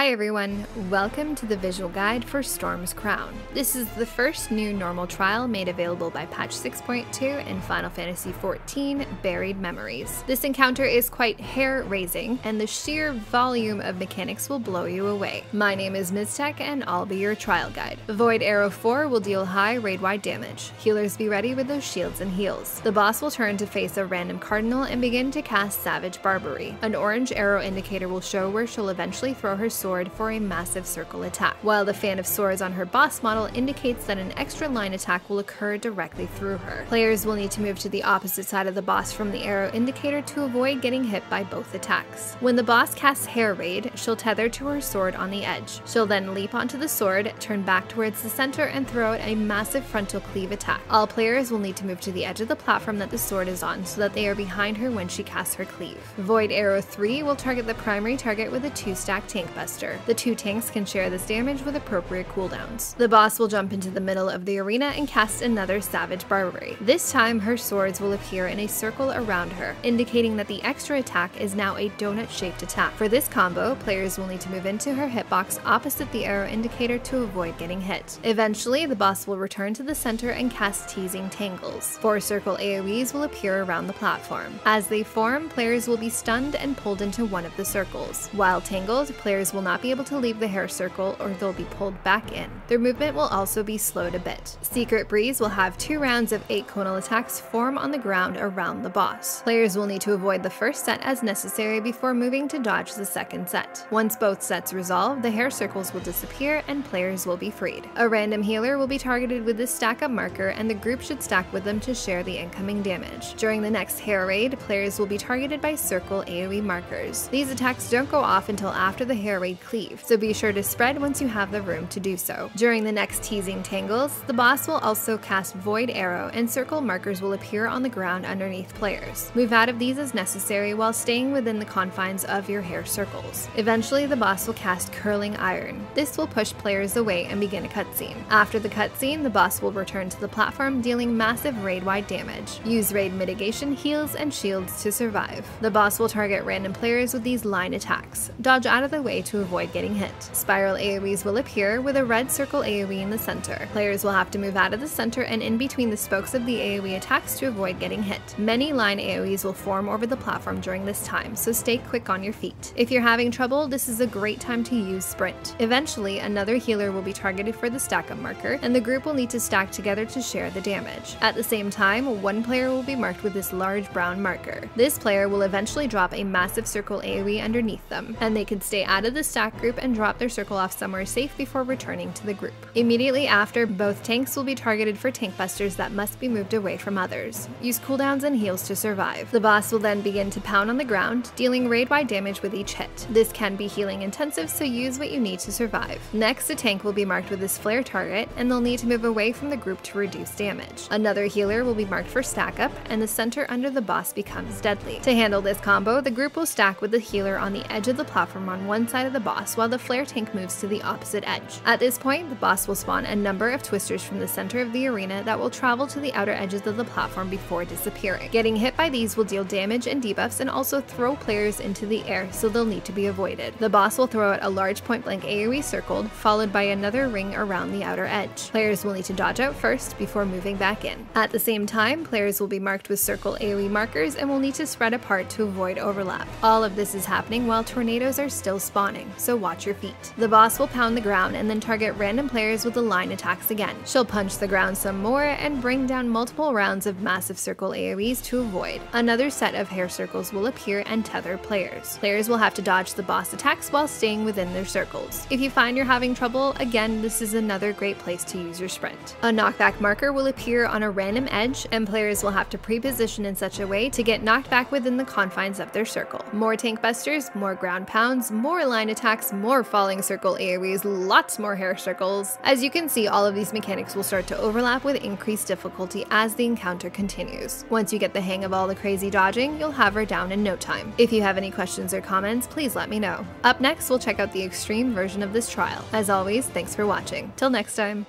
Hi everyone, welcome to the visual guide for Storm's Crown. This is the first new normal trial made available by patch 6.2 in Final Fantasy XIV Buried Memories. This encounter is quite hair-raising, and the sheer volume of mechanics will blow you away. My name is Miztech, and I'll be your trial guide. Void Arrow 4 will deal high raid-wide damage. Healers be ready with those shields and heals. The boss will turn to face a random cardinal and begin to cast Savage Barbarity. An orange arrow indicator will show where she'll eventually throw her sword for a massive circle attack, while the fan of swords on her boss model indicates that an extra line attack will occur directly through her. Players will need to move to the opposite side of the boss from the arrow indicator to avoid getting hit by both attacks. When the boss casts Hair Raid, she'll tether to her sword on the edge. She'll then leap onto the sword, turn back towards the center, and throw out a massive frontal cleave attack. All players will need to move to the edge of the platform that the sword is on so that they are behind her when she casts her cleave. Void Arrow 3 will target the primary target with a 2-stack Tank Buster. The two tanks can share this damage with appropriate cooldowns. The boss will jump into the middle of the arena and cast another Savage Barbarity. This time, her swords will appear in a circle around her, indicating that the extra attack is now a donut-shaped attack. For this combo, players will need to move into her hitbox opposite the arrow indicator to avoid getting hit. Eventually, the boss will return to the center and cast Teasing Tangles. 4 circle AoEs will appear around the platform. As they form, players will be stunned and pulled into one of the circles. While tangled, players will not be able to leave the hair circle or they'll be pulled back in. Their movement will also be slowed a bit. Secret Breeze will have 2 rounds of 8 conal attacks form on the ground around the boss. Players will need to avoid the first set as necessary before moving to dodge the second set. Once both sets resolve, the hair circles will disappear and players will be freed. A random healer will be targeted with this stack up marker, and the group should stack with them to share the incoming damage. During the next hair raid, players will be targeted by circle AoE markers. These attacks don't go off until after the hair raid cleave, so be sure to spread once you have the room to do so. During the next Teasing Tangles, the boss will also cast Void Arrow, and circle markers will appear on the ground underneath players. Move out of these as necessary while staying within the confines of your hair circles. Eventually, the boss will cast Curling Iron. This will push players away and begin a cutscene. After the cutscene, the boss will return to the platform, dealing massive raid-wide damage. Use raid mitigation, heals, and shields to survive. The boss will target random players with these line attacks. Dodge out of the way to avoid getting hit. Spiral AoEs will appear with a red circle AoE in the center. Players will have to move out of the center and in between the spokes of the AoE attacks to avoid getting hit. Many line AoEs will form over the platform during this time, so stay quick on your feet. If you're having trouble, this is a great time to use Sprint. Eventually, another healer will be targeted for the stack up marker, and the group will need to stack together to share the damage. At the same time, one player will be marked with this large brown marker. This player will eventually drop a massive circle AoE underneath them, and they can stay out of the stack group and drop their circle off somewhere safe before returning to the group. Immediately after, both tanks will be targeted for tank busters that must be moved away from others. Use cooldowns and heals to survive. The boss will then begin to pound on the ground, dealing raid-wide damage with each hit. This can be healing intensive, so use what you need to survive. Next, a tank will be marked with this flare target, and they'll need to move away from the group to reduce damage. Another healer will be marked for stack up, and the center under the boss becomes deadly. To handle this combo, the group will stack with the healer on the edge of the platform on one side of the boss, while the flare tank moves to the opposite edge. At this point, the boss will spawn a number of twisters from the center of the arena that will travel to the outer edges of the platform before disappearing. Getting hit by these will deal damage and debuffs and also throw players into the air, so they'll need to be avoided. The boss will throw out a large point-blank AoE circled, followed by another ring around the outer edge. Players will need to dodge out first before moving back in. At the same time, players will be marked with circle AoE markers and will need to spread apart to avoid overlap. All of this is happening while tornadoes are still spawning, so watch your feet. The boss will pound the ground and then target random players with the line attacks again. She'll punch the ground some more and bring down multiple rounds of massive circle AoEs to avoid. Another set of hair circles will appear and tether players. Players will have to dodge the boss attacks while staying within their circles. If you find you're having trouble, again, this is another great place to use your sprint. A knockback marker will appear on a random edge, and players will have to pre-position in such a way to get knocked back within the confines of their circle. More tank busters, more ground pounds, more line attacks, more falling circle AoEs, lots more hair circles. As you can see, all of these mechanics will start to overlap with increased difficulty as the encounter continues. Once you get the hang of all the crazy dodging, you'll have her down in no time. If you have any questions or comments, please let me know. Up next, we'll check out the extreme version of this trial. As always, thanks for watching. Till next time.